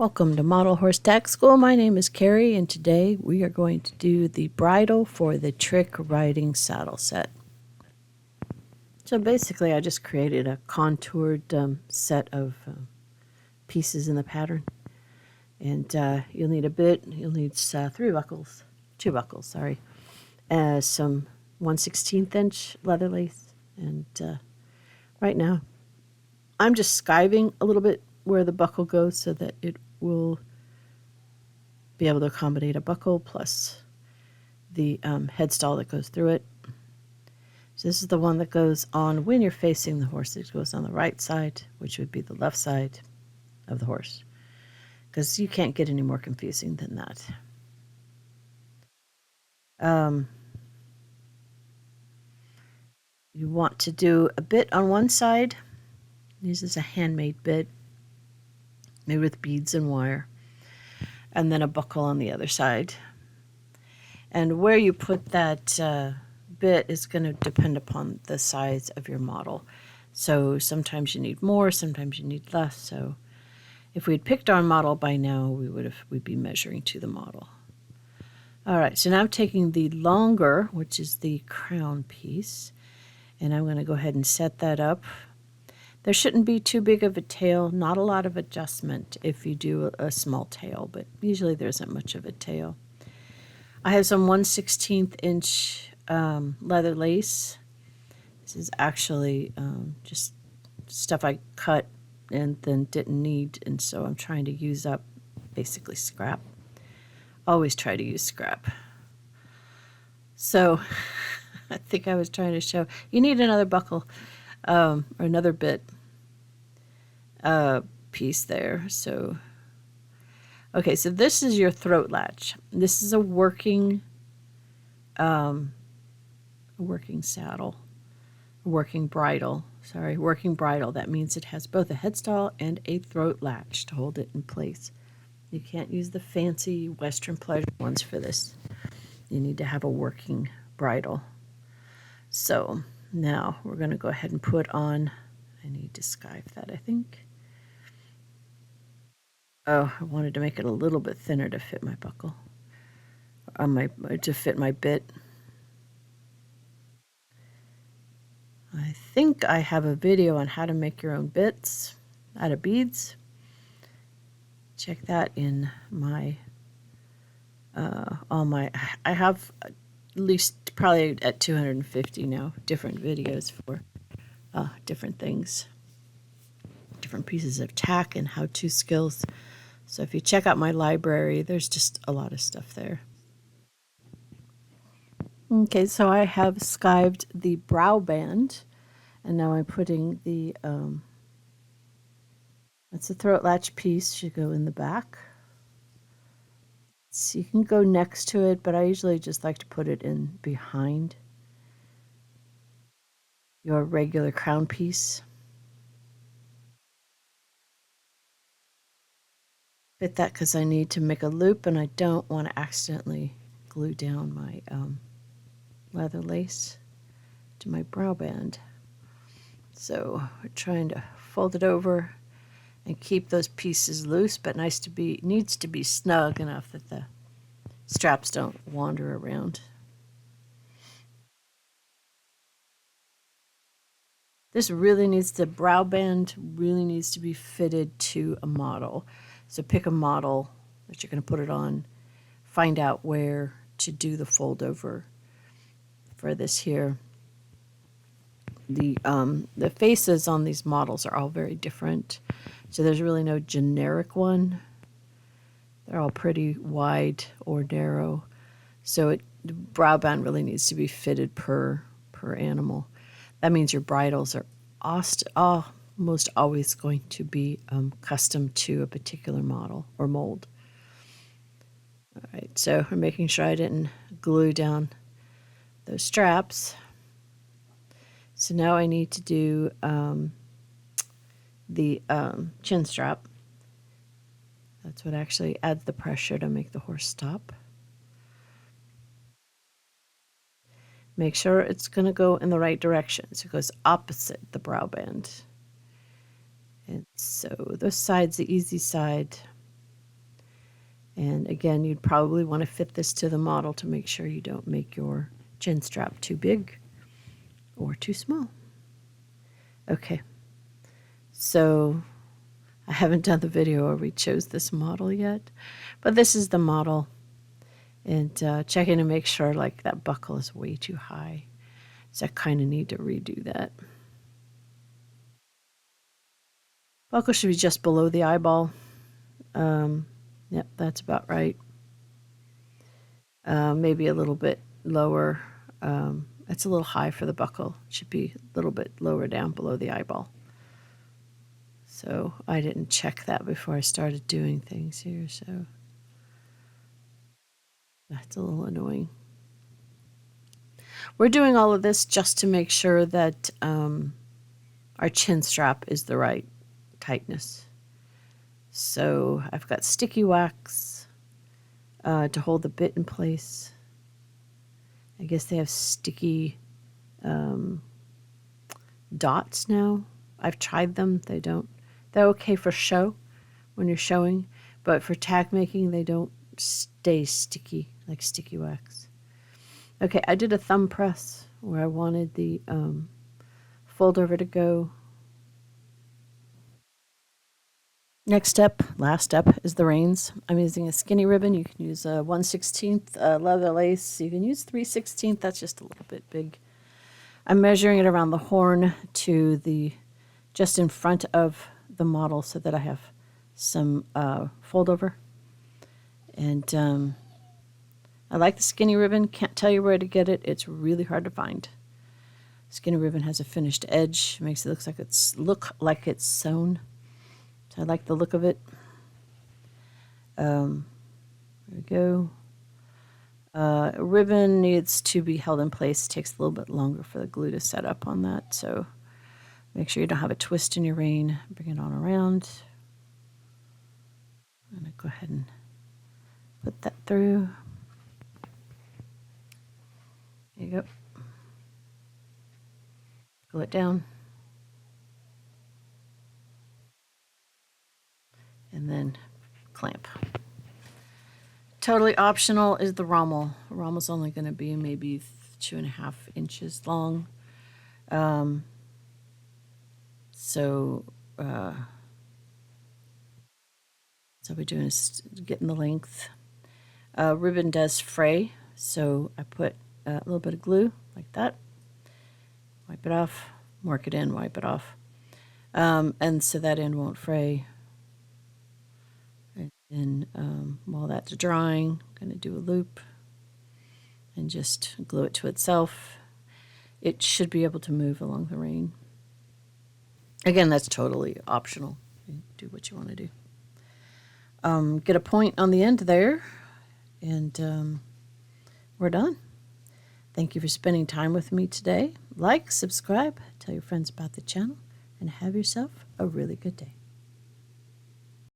Welcome to Model Horse Tack School. My name is Carrie, and today we are going to do the bridle for the trick riding saddle set. So basically, I just created a contoured set of pieces in the pattern. And you'll need a bit, you'll need two buckles, sorry, some 1/16 inch leather lace. And right now, I'm just skiving a little bit where the buckle goes so that it will be able to accommodate a buckle plus the headstall that goes through it. So this is the one that goes on when you're facing the horse. It goes on the right side, which would be the left side of the horse, because you can't get any more confusing than that. You want to do a bit on one side. This is a handmade bit made with beads and wire, and then a buckle on the other side. And where you put that bit is going to depend upon the size of your model. So sometimes you need more, sometimes you need less. So if we'd picked our model by now, we'd be measuring to the model. All right, so now I'm taking the longer, which is the crown piece, and I'm going to go ahead and set that up. There shouldn't be too big of a tail, not a lot of adjustment if you do a small tail, but usually there isn't much of a tail. I have some 1/16 inch leather lace. This is actually just stuff I cut and then didn't need, and so I'm trying to use up basically scrap. Always try to use scrap. So I think I was trying to show you need another buckle or another bit piece there. So okay, so this is your throat latch. This is a working saddle, working bridle. Sorry, working bridle. That means it has both a headstall and a throat latch to hold it in place. You can't use the fancy Western pleasure ones for this. You need to have a working bridle. So now we're going to go ahead and put on, I need to skive that, I think. Oh, I wanted to make it a little bit thinner to fit my buckle, to fit my bit. I think I have a video on how to make your own bits out of beads. Check that in my, I have at least probably at 250 now, different videos for different things, different pieces of tack and how-to skills. So if you check out my library, there's just a lot of stuff there. Okay, so I have skived the brow band, and now I'm putting the, that's the throat latch piece, should go in the back. So you can go next to it, but I usually just like to put it in behind your regular crown piece. Fit that because I need to make a loop and I don't want to accidentally glue down my leather lace to my brow band. So we're trying to fold it over and keep those pieces loose, but needs to be snug enough that the straps don't wander around. The brow band really needs to be fitted to a model. So pick a model that you're going to put it on, find out where to do the fold over for this here. The faces on these models are all very different. So there's really no generic one. They're all pretty wide or narrow. So the brow band really needs to be fitted per animal. That means your bridles are almost always going to be custom to a particular model or mold. All right, so I'm making sure I didn't glue down those straps. So now I need to do the chin strap. That's what actually adds the pressure to make the horse stop. Make sure it's going to go in the right direction. So it goes opposite the brow band. And so this side's the easy side. And again, you'd probably want to fit this to the model to make sure you don't make your chin strap too big or too small. Okay, so I haven't done the video where we chose this model yet, but this is the model. And checking to make sure like that buckle is way too high. So I kind of need to redo that. Buckle should be just below the eyeball. Yep, that's about right. Maybe a little bit lower. It's a little high for the buckle. It should be a little bit lower down below the eyeball. So I didn't check that before I started doing things here, so that's a little annoying. We're doing all of this just to make sure that our chin strap is the right tightness. So I've got sticky wax to hold the bit in place. I guess they have sticky dots now. I've tried them. They're okay for show when you're showing, but for tag making, they don't stay sticky like sticky wax. Okay, I did a thumb press where I wanted the fold over to go. Next step, last step, is the reins. I'm using a skinny ribbon. You can use a 1/16 leather lace. You can use 3/16. That's just a little bit big. I'm measuring it around the horn to the just in front of the model so that I have some fold over. And I like the skinny ribbon. Can't tell you where to get it. It's really hard to find. Skinny ribbon has a finished edge. Makes it look like it's sewn. So I like the look of it. There we go. Ribbon needs to be held in place. It takes a little bit longer for the glue to set up on that. So make sure you don't have a twist in your rein. Bring it on around. I'm going to go ahead and put that through. There you go. Glue it down. And then clamp. Totally optional is the rommel. The rommel's only going to be maybe 2.5 inches long. So we're doing is getting the length. Ribbon does fray, so I put a little bit of glue like that. Wipe it off, mark it in, wipe it off. And so that end won't fray. And while that's drying, I'm going to do a loop and just glue it to itself. It should be able to move along the rein. Again, that's totally optional. You do what you want to do. Get a point on the end there, and we're done. Thank you for spending time with me today. Like, subscribe, tell your friends about the channel, and have yourself a really good day.